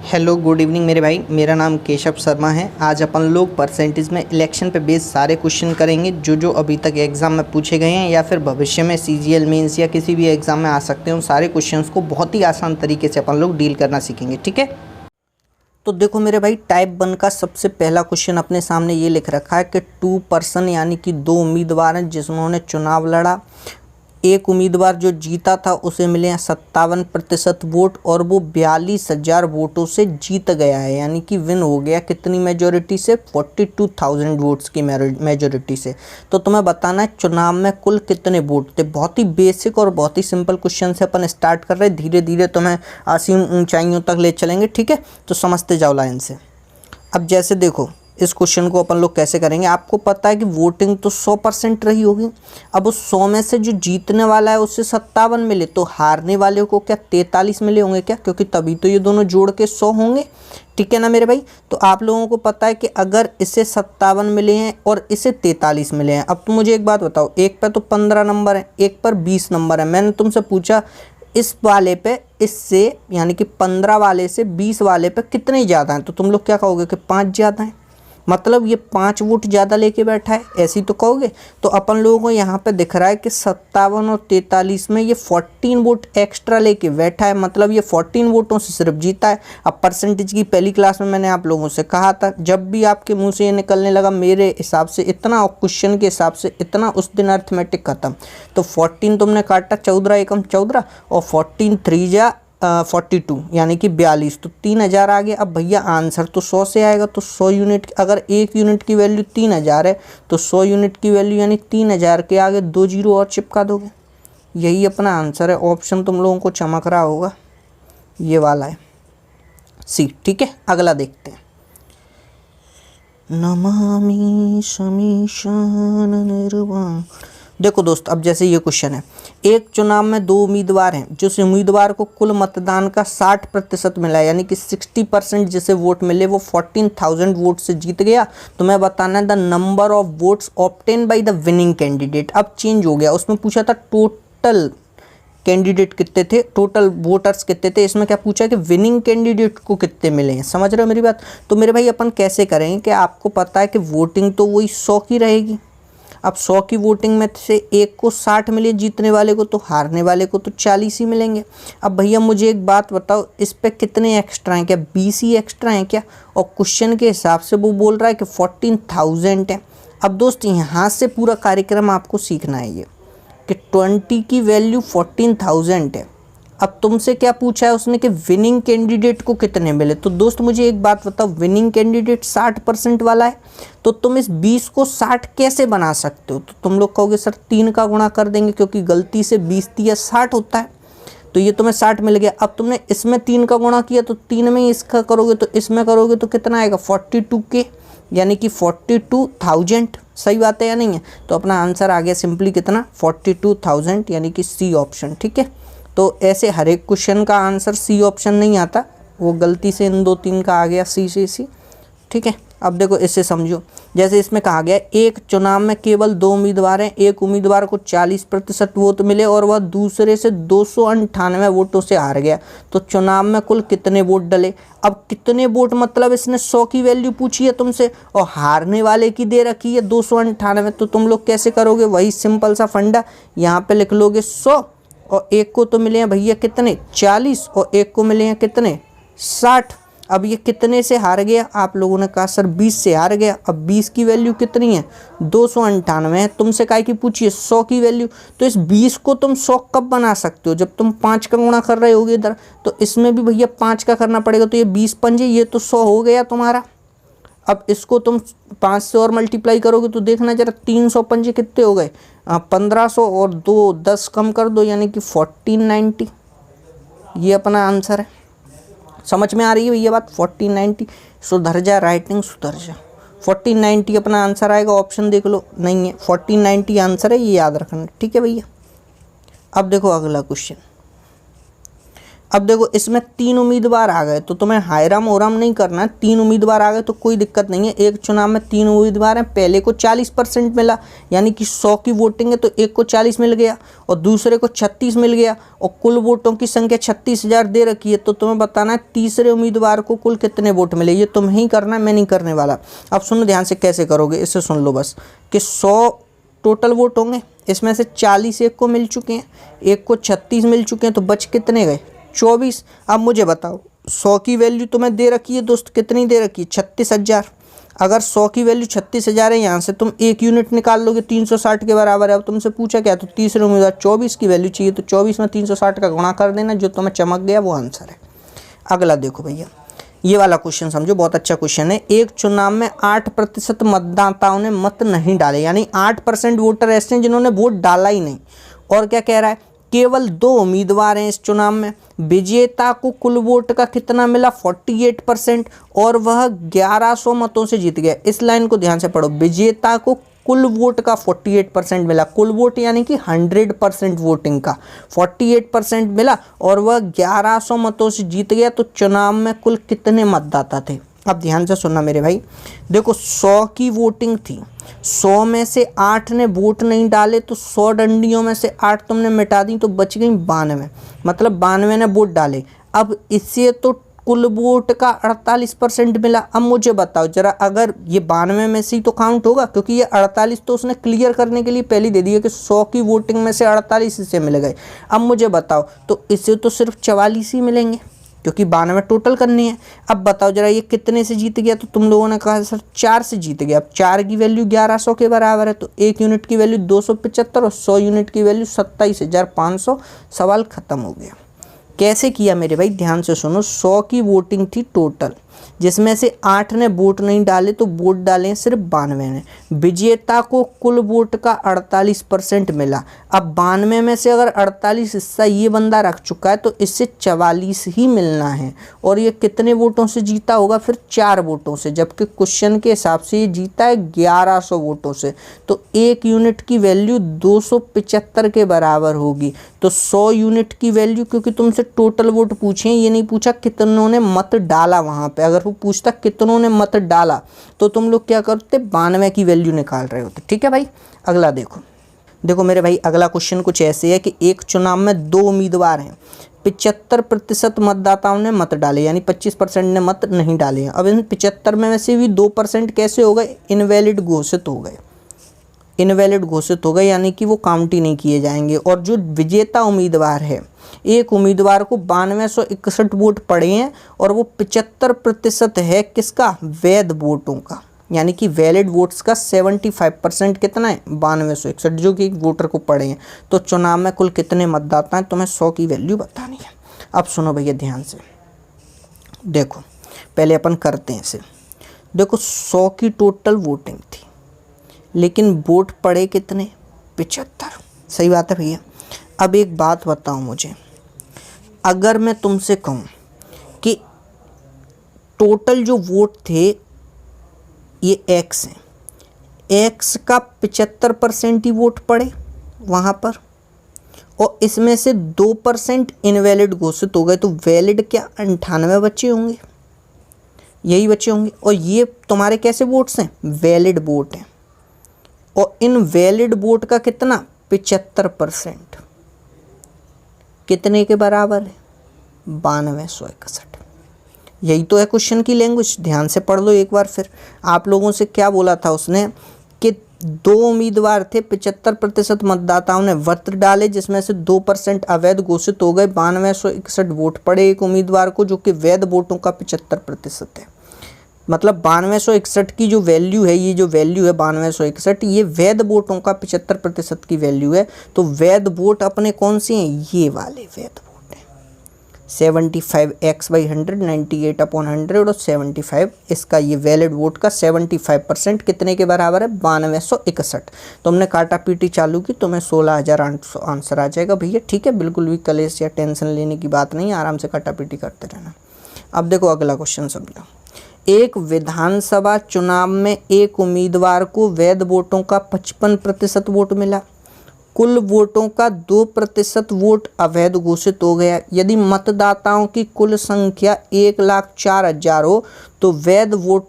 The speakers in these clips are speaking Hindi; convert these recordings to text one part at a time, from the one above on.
हेलो गुड इवनिंग मेरे भाई। मेरा नाम केशव शर्मा है। आज अपन लोग परसेंटेज में इलेक्शन पे बेस्ड सारे क्वेश्चन करेंगे जो अभी तक एग्ज़ाम में पूछे गए हैं या फिर भविष्य में सीजीएल मेंस या किसी भी एग्ज़ाम में आ सकते हैं। उन सारे क्वेश्चंस को बहुत ही आसान तरीके से अपन लोग डील करना सीखेंगे, ठीक है। तो देखो मेरे भाई, टाइप 1 का सबसे पहला क्वेश्चन अपने सामने ये लिख रखा है कि 2 पर्सन यानी कि 2 उम्मीदवार हैं जिन्होंने चुनाव लड़ा। एक उम्मीदवार जो जीता था उसे मिले हैं 57% वोट और वो 42,000 वोटों से जीत गया है, यानी कि विन हो गया। कितनी मेजोरिटी से? 42,000 वोट्स की मेजोरिटी से। तो तुम्हें बताना है चुनाव में कुल कितने वोट थे। बहुत ही बेसिक और बहुत ही सिंपल क्वेश्चन से अपन स्टार्ट कर रहे हैं। धीरे धीरे तुम्हें असीम ऊंचाइयों तक ले चलेंगे, ठीक है। तो समझते जाओ लाइन से। अब जैसे देखो, इस क्वेश्चन को अपन लोग कैसे करेंगे। आपको पता है कि वोटिंग तो 100% रही होगी। अब उस 100 में से जो जीतने वाला है उससे 57 मिले, तो हारने वाले को क्या 43 मिले होंगे क्या? क्योंकि तभी तो ये दोनों जोड़ के 100 होंगे, ठीक है ना मेरे भाई। तो आप लोगों को पता है कि अगर इसे 57 मिले हैं और इसे 43 मिले हैं। अब तो मुझे एक बात बताओ, एक पे तो 15 नंबर है, एक पर 20 नंबर है। मैंने तुमसे पूछा इस वाले पे इससे यानी कि 15 वाले से 20 वाले पे कितने ज़्यादा हैं, तो तुम लोग क्या कहोगे कि 5 ज़्यादा हैं। मतलब ये 5 वोट ज़्यादा लेके बैठा है, ऐसी तो कहोगे। तो अपन लोगों को यहाँ पे दिख रहा है कि 57 और 43 में ये 14 वोट एक्स्ट्रा लेके बैठा है। मतलब ये 14 वोटों से सिर्फ जीता है। अब परसेंटेज की पहली क्लास में मैंने आप लोगों से कहा था, जब भी आपके मुंह से ये निकलने लगा मेरे हिसाब से इतना और क्वेश्चन के हिसाब से इतना, उस दिन अर्थमेटिक खत्म। तो 14 तुमने काटा, 14 एकम 14 और 14 3 जा 42 यानी कि 42, तो 3000 आ गया। अब भैया आंसर तो 100 से आएगा, तो 100 यूनिट, अगर 1 यूनिट की वैल्यू 3000 है तो 100 यूनिट की वैल्यू यानी 3000 के आगे 2 जीरो और चिपका दोगे। यही अपना आंसर है। ऑप्शन तुम लोगों को चमक रहा होगा, ये वाला है सी, ठीक है। अगला देखते हैं। नमामि समीशान निर्वाण। देखो दोस्त, अब जैसे ये क्वेश्चन है, एक चुनाव में 2 उम्मीदवार हैं। जिस उम्मीदवार को कुल मतदान का 60% मिला, यानी कि 60% जिसे वोट मिले वो 14,000 वोट से जीत गया। तो मैं बताना है the number of votes obtain by the winning candidate. अब चेंज हो गया, उसमें पूछा था टोटल कैंडिडेट कितने थे, टोटल वोटर्स कितने थे। इसमें क्या पूछा कि विनिंग कैंडिडेट को कितने मिले हैं। समझ रहे हो मेरी बात। तो मेरे भाई अपन कैसे करेंगे कि आपको पता है कि वोटिंग तो वही 100 की रहेगी। अब 100 की वोटिंग में से एक को 60 मिले जीतने वाले को, तो हारने वाले को तो 40 ही मिलेंगे। अब भैया मुझे एक बात बताओ, इस पे कितने एक्स्ट्रा हैं? क्या 20 ही एक्स्ट्रा हैं क्या? और क्वेश्चन के हिसाब से वो बोल रहा है कि 14,000 है। अब दोस्त यहाँ से पूरा कार्यक्रम आपको सीखना है ये कि 20 की वैल्यू 14,000 है। अब तुमसे क्या पूछा है उसने कि विनिंग कैंडिडेट को कितने मिले। तो दोस्त मुझे एक बात बताओ, विनिंग कैंडिडेट 60% वाला है, तो तुम इस 20 को 60 कैसे बना सकते हो? तो तुम लोग कहोगे सर 3 का गुणा कर देंगे, क्योंकि गलती से 20 दिया 60 होता है, तो ये तुम्हें 60 मिल गया। अब तुमने इसमें 3 का गुणा किया, तो 3 में इसका करोगे तो इसमें करोगे तो कितना आएगा 42 के, यानी कि 42,000। सही बात है या नहीं है? तो अपना आंसर आ गया सिंपली कितना, 42,000, यानी कि सी ऑप्शन, ठीक है। तो ऐसे हर एक क्वेश्चन का आंसर सी ऑप्शन नहीं आता, वो गलती से इन 2-3 का आ गया सी, ठीक है। अब देखो इसे समझो, जैसे इसमें कहा गया एक चुनाव में केवल 2 उम्मीदवार हैं। एक उम्मीदवार को 40% वोट मिले और वह दूसरे से 298 वोटों से हार गया। तो चुनाव में कुल कितने वोट डले? अब कितने वोट मतलब इसने 100 की वैल्यू पूछी है तुमसे और हारने वाले की दे रखी है 298। तो तुम लोग कैसे करोगे? वही सिंपल सा फंडा, यहाँ पे लिख लोगे 100 और एक को तो मिले हैं भैया कितने 40 और एक को मिले हैं कितने 60। अब ये कितने से हार गया? आप लोगों ने कहा सर 20 से हार गया। अब 20 की वैल्यू कितनी है 298 है। तुमसे काय की पूछी है 100 की वैल्यू। तो इस 20 को तुम 100 कब बना सकते हो? जब तुम 5 का गुणा कर रहे होगे इधर, तो इसमें भी भैया 5 का करना पड़ेगा। तो ये 20 पंजे, ये तो 100 हो गया तुम्हारा। अब इसको तुम 5 से और मल्टीप्लाई करोगे तो देखना जरा 300 पंजे कितने हो गए 1500 और 2 10 कम कर दो, यानी कि 1490। ये अपना आंसर है। समझ में आ रही है भैया बात? 1490 सुधर जा, राइटिंग सुधर जा। 1490 अपना आंसर आएगा। ऑप्शन देख लो, नहीं है, 1490 आंसर है, ये याद रखना, ठीक है भैया। अब देखो अगला क्वेश्चन। अब देखो इसमें 3 उम्मीदवार आ गए तो तुम्हें हायराम ओराम नहीं करना है। 3 उम्मीदवार आ गए तो कोई दिक्कत नहीं है। एक चुनाव में 3 उम्मीदवार हैं, पहले को 40% मिला यानी कि 100 की वोटिंग है तो एक को 40 मिल गया और दूसरे को 36 मिल गया और कुल वोटों की संख्या 36,000 दे रखी है। तो तुम्हें बताना है तीसरे उम्मीदवार को कुल कितने वोट मिले। ये तुम्हें ही करना है, मैं नहीं करने वाला। अब सुनो ध्यान से कैसे करोगे, इससे सुन लो बस कि 100 टोटल वोट होंगे, इसमें से 40 एक को मिल चुके हैं, एक को 36 मिल चुके हैं, तो बच कितने गए 24। अब मुझे बताओ 100 की वैल्यू तुम्हें दे रखी है दोस्त, कितनी दे रखी है 36,000। अगर 100 की वैल्यू 36,000 है, यहाँ से तुम 1 यूनिट निकाल लोगे 360 के बराबर है। अब तुमसे पूछा क्या, तो तीसरे उम्मीदवार 24 की वैल्यू चाहिए तो 24 में 360 का गुणा कर देना, जो तुम्हें चमक गया वो आंसर है। अगला देखो भैया, ये वाला क्वेश्चन समझो, बहुत अच्छा क्वेश्चन है। एक चुनाव में 8% मतदाताओं ने मत नहीं डाले, यानी 8% वोटर ऐसे हैं जिन्होंने वोट डाला ही नहीं। और क्या कह रहा है, केवल 2 उम्मीदवार हैं इस चुनाव में, विजेता को कुल वोट का कितना मिला 48% और वह 1100 मतों से जीत गया। इस लाइन को ध्यान से पढ़ो, विजेता को कुल वोट का 48% मिला, कुल वोट यानी कि 100% वोटिंग का 48% मिला और वह 1100 मतों से जीत गया। तो चुनाव में कुल कितने मतदाता थे। अब ध्यान से सुनना मेरे भाई, देखो 100 की वोटिंग थी, 100 में से 8 ने वोट नहीं डाले तो 100 डंडियों में से 8 तुमने मिटा दी तो बच गई 92, मतलब 92 ने वोट डाले। अब इससे तो कुल वोट का 48% मिला। अब मुझे बताओ जरा, अगर ये 92 में से ही तो काउंट होगा, क्योंकि ये 48 तो उसने क्लियर करने के लिए पहले दे दिया कि 100 की वोटिंग में से 48 इससे मिल गए। अब मुझे बताओ तो इससे तो सिर्फ 44 ही मिलेंगे, क्योंकि 92 टोटल करनी है। अब बताओ जरा ये कितने से जीत गया, तो तुम लोगों ने कहा सर 4 से जीत गया। अब 4 की वैल्यू 1100 के बराबर है, तो 1 यूनिट की वैल्यू 275 और 100 यूनिट की वैल्यू 27,500। सवाल खत्म हो गया। कैसे किया मेरे भाई, ध्यान से सुनो। 100 की वोटिंग थी टोटल, जिसमें से 8 ने वोट नहीं डाले तो वोट डाले सिर्फ 92 ने। विजेता को कुल वोट का 48% मिला। अब 92 में से अगर 48 हिस्सा ये बंदा रख चुका है तो इससे 44 ही मिलना है। और ये कितने वोटों से जीता होगा, फिर 4 वोटों से, जबकि क्वेश्चन के हिसाब से ये जीता है 1100 वोटों से। तो 1 यूनिट की वैल्यू 275 के बराबर होगी। तो 100 यूनिट की वैल्यू, क्योंकि तुमसे टोटल वोट पूछे, ये नहीं पूछा कितनों ने मत डाला। वहाँ पे अगर वो पूछता कितनों ने मत डाला तो तुम लोग क्या करते, 92 की वैल्यू निकाल रहे होते। ठीक है भाई, अगला देखो। देखो मेरे भाई, अगला क्वेश्चन कुछ ऐसे है कि एक चुनाव में 2 उम्मीदवार हैं, 75% मतदाताओं ने मत डाले, यानी 25% ने मत नहीं डाले हैं। अब इन 75 में से भी 2% कैसे हो गए, इनवैलिड घोषित हो गए। इनवैलिड घोषित हो गए यानी कि वो काउंट ही नहीं किए जाएंगे। और जो विजेता उम्मीदवार है, एक उम्मीदवार को 9261 वोट पड़े हैं और वो 75% है किसका, वैध वोटों का, यानी कि वैलिड वोट्स का 75% कितना है 9261, जो कि एक वोटर को पड़े हैं। तो चुनाव में कुल कितने मतदाता हैं, तुम्हें 100 की वैल्यू बतानी है। अब सुनो भैया ध्यान से, देखो पहले अपन करते हैं इसे। देखो 100 की टोटल वोटिंग थी, लेकिन वोट पड़े कितने, 75। सही बात है भैया। अब एक बात बताओ मुझे, अगर मैं तुमसे कहूँ कि टोटल जो वोट थे ये एक्स हैं, एक्स का 75% ही वोट पड़े वहाँ पर, और इसमें से 2% इनवैलिड घोषित हो गए, तो वैलिड क्या 98 बच्चे होंगे, यही बच्चे होंगे। और ये तुम्हारे कैसे वोट्स हैं, वैलिड वोट हैं। और इन वैलिड वोट का कितना 75% कितने के बराबर है, 9261। यही तो है क्वेश्चन की लैंग्वेज, ध्यान से पढ़ लो एक बार। फिर आप लोगों से क्या बोला था उसने कि 2 उम्मीदवार थे, 75% मतदाताओं ने वोट डाले, जिसमें से 2% अवैध घोषित हो गए, 9261 वोट पड़े एक उम्मीदवार को, जो कि वैध वोटों का 75% है। मतलब 9261 की जो वैल्यू है, ये जो वैल्यू है 9261, ये वैध वोटों का 75% की वैल्यू है। तो वैध वोट अपने कौन से हैं, ये वाले वैध वोट हैं। 75x/100, 98/100 और 75, इसका ये वैलिड वोट का 75% कितने के बराबर है, 9261। तुमने काटा पीटी चालू की, तुम्हें 16,800 आंसर आ जाएगा भैया। ठीक है, बिल्कुल भी कलेश या टेंशन लेने की बात नहीं है, आराम से काटा पीटी करते रहना। अब देखो अगला क्वेश्चन समझो। एक विधानसभा चुनाव में एक उम्मीदवार को वैध वोटों का 55% वोट मिला, कुल वोटों का 2% वोट अवैध घोषित हो गया। यदि मतदाताओं की कुल संख्या 1,04,000 हो तो वैध वोट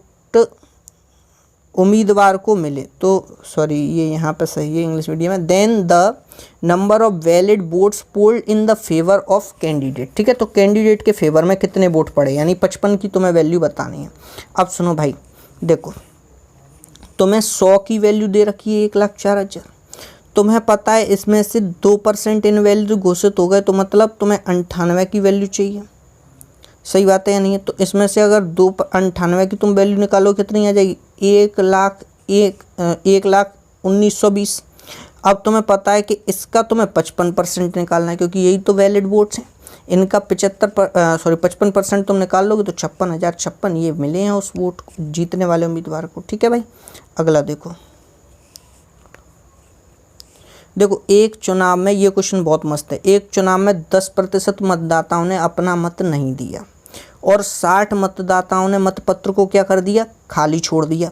उम्मीदवार को मिले, तो सॉरी ये यहाँ पे सही है इंग्लिश मीडियम में, then the number of valid votes polled in the favour of candidate. ठीक है, तो कैंडिडेट के फेवर में कितने वोट पड़े, यानी 55 की तुम्हें वैल्यू बतानी है। अब सुनो भाई, देखो तुम्हें 100 की वैल्यू दे रखी है 1,04,000, तुम्हें पता है इसमें से 2% इनवैलिड घोषित हो गए, तो मतलब तुम्हें 98 की वैल्यू चाहिए। सही बात है या नहीं है? तो इसमें से अगर 98 की तुम वैल्यू निकालो कितनी आ जाएगी, 1,19,20। अब तुम्हें पता है कि इसका तुम्हें 55% निकालना है, क्योंकि यही तो वैलिड वोट्स हैं। इनका 55% तुम निकाल लोगे तो 56,056 ये मिले हैं उस वोट जीतने वाले उम्मीदवार को। ठीक है भाई, अगला देखो। एक चुनाव में, ये क्वेश्चन बहुत मस्त है, एक चुनाव में 10% मतदाताओं ने अपना मत नहीं दिया और 60 मतदाताओं ने मतपत्र को क्या कर दिया, खाली छोड़ दिया।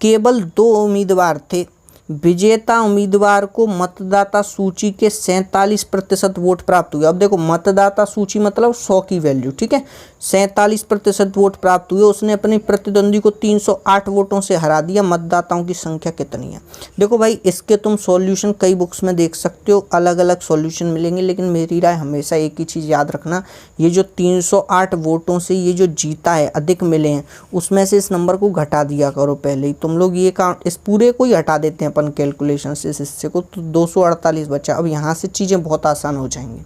केवल 2 उम्मीदवार थे। विजेता उम्मीदवार को मतदाता सूची के 47% वोट प्राप्त हुए। अब देखो मतदाता सूची मतलब 100 की वैल्यू, ठीक है, 47% वोट प्राप्त हुए। उसने अपने प्रतिद्वंदी को 308 वोटों से हरा दिया। मतदाताओं की संख्या कितनी है? देखो भाई, इसके तुम सॉल्यूशन कई बुक्स में देख सकते हो, अलग अलग सॉल्यूशन मिलेंगे, लेकिन मेरी राय हमेशा एक ही चीज़ याद रखना, ये जो 308 वोटों से ये जो जीता है, अधिक मिले हैं, उसमें से इस नंबर को घटा दिया करो पहले ही। तुम लोग ये काउंट, इस पूरे को ही हटा देते हैं अपन कैलकुलेशन से इस हिस्से को, तो 248 बचा। अब यहाँ से चीज़ें बहुत आसान हो जाएंगी।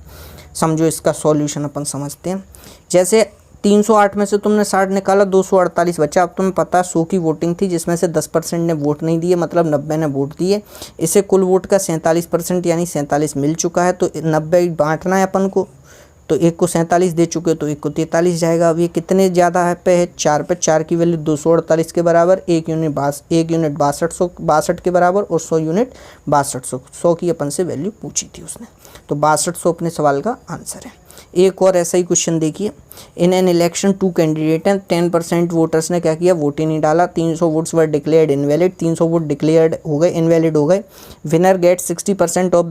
समझो इसका सॉल्यूशन अपन समझते हैं। जैसे 308 में से तुमने 60 निकाला, 248 बचा। अब तुम्हें पता है 100 की वोटिंग थी, जिसमें से 10% ने वोट नहीं दिए, मतलब 90 ने वोट दिए। इसे कुल वोट का 47% यानी 47 मिल चुका है, तो 90 बांटना है अपन को, तो एक को 47 दे चुके, तो एक को 43 जाएगा। अब ये कितने ज़्यादा है पे है, 4 पे, 4 की वैल्यू 248 के बराबर, 1 यूनिट 62 के बराबर, और 100 यूनिट 6200। 100 की अपन से वैल्यू पूछी थी उसने, तो 6200 अपने सवाल का आंसर है। एक और ऐसा ही क्वेश्चन देखिए। इन एन इलेक्शन 2 कैंडिडेट हैं, 10% वोटर्स ने क्या किया, वोट ही नहीं डाला। 300 votes were declared invalid, 300 vote declared हो गए, इनवैलिड हो गए। Winner get 60% of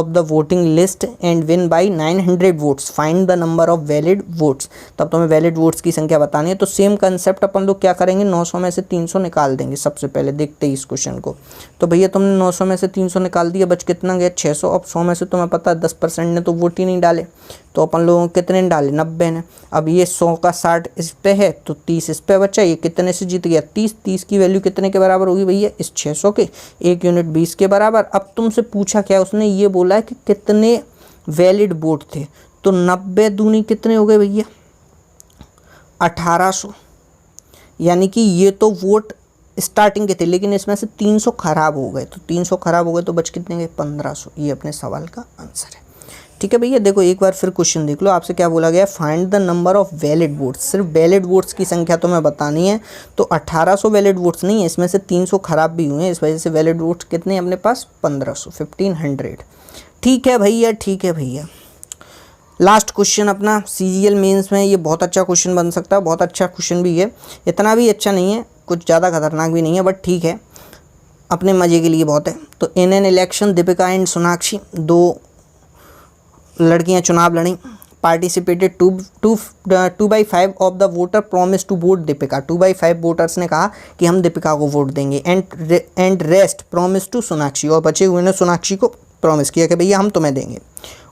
the voting list and win by 900 votes, find the number of valid votes. तब तुम्हें वैलिड वोट्स की संख्या बतानी है। तो सेम कंसेप्ट अपन लोग क्या करेंगे, 900 में से 300 निकाल देंगे सबसे पहले, देखते ही इस क्वेश्चन को। तो भैया तुमने 900 में से 300 निकाल दिया, बच कितना गया, 600। अब 100 में से तुम्हें पता है 10% ने तो वोट ही नहीं डाले, तो अपन लोगों कितने डाले, 90 ने। अब ये 100 का 60 इस पे है, तो 30 इस पे बचा। ये कितने से जीत गया, 30। 30 की वैल्यू कितने के बराबर होगी भैया, इस 600 के, 1 यूनिट 20 के बराबर। अब तुमसे पूछा क्या उसने, ये बोला है कि कितने वैलिड वोट थे, तो 90 दूनी कितने हो गए भैया, 1800। यानी कि ये तो वोट स्टार्टिंग के थे, लेकिन इसमें से 300 खराब हो गए, तो 300 खराब हो गए, तो बच कितने गए, 1500। ये अपने सवाल का आंसर है। ठीक है भैया, देखो एक बार फिर क्वेश्चन देख लो। आपसे क्या बोला गया, find the number of valid votes. सिर्फ वैलिड वोट्स की संख्या तुम्हें बतानी है, तो 1800 वैलिड वोट्स नहीं है, इसमें से 300 खराब भी हुए हैं, इस वजह से वैलिड वोट्स कितने हैं अपने पास, 1500। ठीक है भैया, ठीक है भैया। लास्ट क्वेश्चन अपना सीजीएल मेंस में, ये बहुत अच्छा क्वेश्चन बन सकता है, बहुत अच्छा क्वेश्चन भी है, इतना भी अच्छा नहीं है, कुछ ज़्यादा खतरनाक भी नहीं है, बट ठीक है, अपने मज़े के लिए बहुत है। तो in an election Deepika and Sonakshi, 2 लड़कियां चुनाव लड़ी। Participated 2/5 of the voter promise to vote Deepika. 2/5 voters ने कहा कि हम दीपिका को वोट देंगे, and rest promise to Sonakshi, और बचे हुए ने सोनाक्षी को प्रॉमिस किया कि भैया हम तुम्हें देंगे।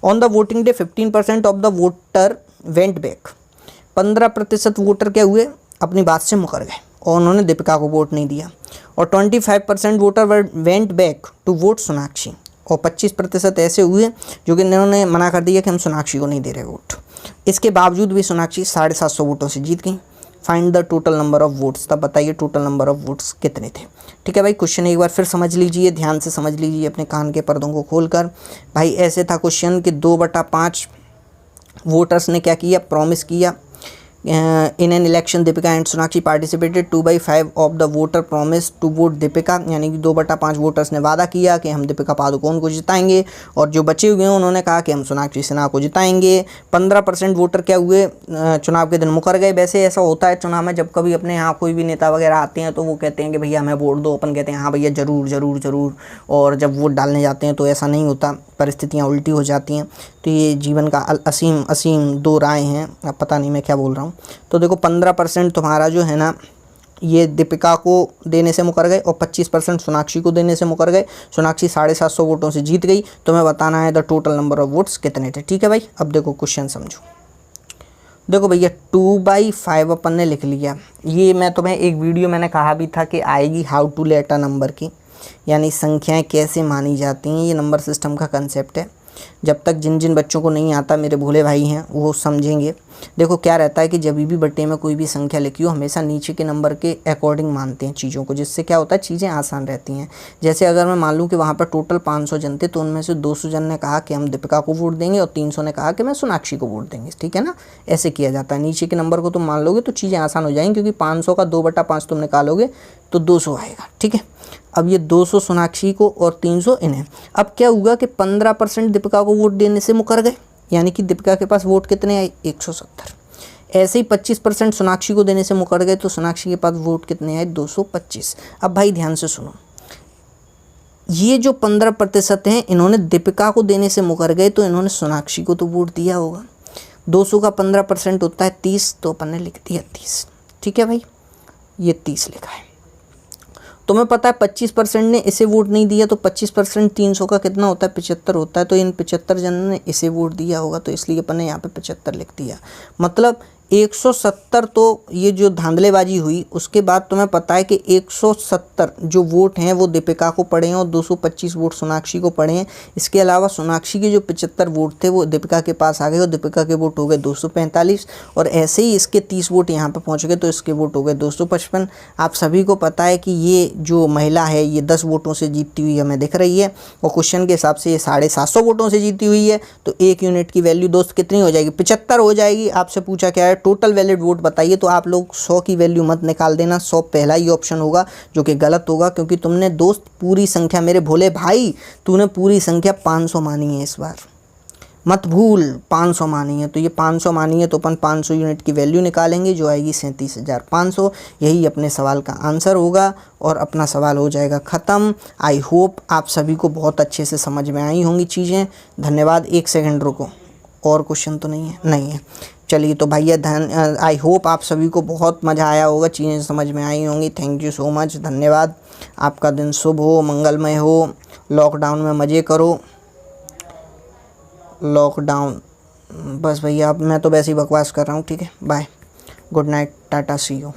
On the voting day 15% of the voter went back. 15% voter क्या हुए, अपनी बात से मुकर गए और उन्होंने दीपिका को वोट नहीं दिया। और 25% voter went back to vote Sonakshi, और 25% ऐसे हुए जो कि इन्होंने मना कर दिया कि हम सोनाक्षी को नहीं दे रहे वोट। इसके बावजूद भी सोनाक्षी 750 वोटों से जीत गई। Find the total number of votes. तब बताइए टोटल नंबर ऑफ वोट्स कितने थे। ठीक है भाई, क्वेश्चन एक बार फिर समझ लीजिए, ध्यान से समझ लीजिए अपने कान के पर्दों को खोलकर। भाई ऐसे था क्वेश्चन कि 2/5 वोटर्स ने क्या किया, प्रॉमिस किया in an election Deepika and Sonakshi participated 2/5 of the voter promise to vote Deepika, यानी कि 2/5 वोटर्स ने वादा किया कि हम दीपिका पादुकोण को जिताएंगे, और जो बचे हुए हैं उन्होंने कहा कि हम सोनाक्षी सिन्हा को जिताएंगे। 15% वोटर क्या हुए, चुनाव के दिन मुकर गए। वैसे ऐसा होता है चुनाव में, जब कभी अपने यहाँ कोई भी नेता वगैरह आते हैं तो वो कहते हैं कि भैया हमें वोट दो, अपन कहते हैं हाँ भैया ज़रूर ज़रूर ज़रूर, और जब वोट डालने जाते हैं तो ऐसा नहीं होता, परिस्थितियाँ उल्टी हो जाती हैं। तो ये जीवन का असीम असीम दो राय हैं, अब पता नहीं मैं क्या बोल रहा हूँ। तो देखो 15% तुम्हारा जो है ना ये दीपिका को देने से मुकर गए, और 25% सोनाक्षी को देने से मुकर गए। सोनाक्षी 750 वोटों से जीत गई। तुम्हें बताना है the total number of votes कितने थे। ठीक है भाई, अब देखो क्वेश्चन समझो। देखो भैया 2/5 अपन ने लिख लिया। ये मैं तुम्हें एक वीडियो मैंने कहा भी था कि आएगी, how to let a number की, यानी संख्याएं कैसे मानी जाती हैं। ये नंबर सिस्टम का कंसेप्ट है। जब तक जिन जिन बच्चों को नहीं आता, मेरे भोले भाई हैं, वो समझेंगे। देखो क्या रहता है कि जब भी बट्टे में कोई भी संख्या लिखी हो, हमेशा नीचे के नंबर के अकॉर्डिंग मानते हैं चीज़ों को, जिससे क्या होता है चीज़ें आसान रहती हैं। जैसे अगर मैं मान लूँ कि वहाँ पर टोटल 500 जन थे, तो उनमें से 200 जन ने कहा कि हम दीपिका को वोट देंगे, और 300 ने कहा कि मैं सोनाक्षी को वोट देंगे। ठीक है ना, ऐसे किया जाता है। नीचे के नंबर को तुम मान लोगे तो चीज़ें आसान हो जाएंगी, क्योंकि 500 का 2/5 तुम निकालोगे तो 200 आएगा। ठीक है, अब ये 200 सोनाक्षी को और 300 इन्हें। अब क्या हुआ कि 15% दीपिका को वोट देने से मुकर गए, यानी कि दीपिका के पास वोट कितने आए, 170। ऐसे ही 25% सोनाक्षी को देने से मुकर गए, तो सोनाक्षी के पास वोट कितने आए, 225। अब भाई ध्यान से सुनो, ये जो 15% हैं, इन्होंने दीपिका को देने से मुकर गए, तो इन्होंने सोनाक्षी को तो वोट दिया होगा। 200 का 15% होता है 30, तो अपन ने लिख दिया 30। ठीक है भाई, ये 30 लिखा है। तुम्हें पता है 25% ने इसे वोट नहीं दिया, तो 25% 300 का कितना होता है, 75 होता है। तो इन 75 जनों ने इसे वोट दिया होगा, तो इसलिए अपन ने यहाँ पे 75 लिख दिया। मतलब 170। तो ये जो धांधलेबाजी हुई, उसके बाद तुम्हें पता है कि 170 जो वोट हैं वो दीपिका को पड़े हैं, और 225 वोट सोनाक्षी को पड़े हैं। इसके अलावा सोनाक्षी के जो 75 वोट थे वो दीपिका के पास आ गए, और दीपिका के वोट हो गए 245, और ऐसे ही इसके 30 वोट यहाँ पे पहुँच गए, तो इसके वोट हो गए 255। आप सभी को पता है कि ये जो महिला है ये 10 वोटों से जीतती हुई हमें दिख रही है, और क्वेश्चन के हिसाब से ये 750 वोटों से जीती हुई है। तो 1 यूनिट की वैल्यू दोस्त कितनी हो जाएगी, 75 हो जाएगी। आपसे पूछा क्या है, टोटल वैलिड वोट बताइए, तो आप लोग 100 की वैल्यू मत निकाल देना। 100 पहला ही ऑप्शन होगा, जो कि गलत होगा, क्योंकि तुमने दोस्त पूरी संख्या, मेरे भोले भाई तूने पूरी संख्या 500 मानी है। इस बार मत भूल 500 मानी है, तो ये 500 मानी है, तो अपन 500 यूनिट की वैल्यू निकालेंगे, जो आएगी 37,500। यही अपने सवाल का आंसर होगा, और अपना सवाल हो जाएगा ख़त्म। आई होप आप सभी को बहुत अच्छे से समझ में आई होंगी चीज़ें। धन्यवाद। 1 सेकंड रुको, और क्वेश्चन तो नहीं है, नहीं है। चलिए तो भैया आई होप आप सभी को बहुत मज़ा आया होगा, चीज़ें समझ में आई होंगी। थैंक यू सो मच, धन्यवाद। आपका दिन शुभ हो, मंगलमय हो। लॉकडाउन में मज़े करो। लॉकडाउन बस भैया, अब मैं तो वैसे ही बकवास कर रहा हूँ। ठीक है, bye, good night, tata, see you.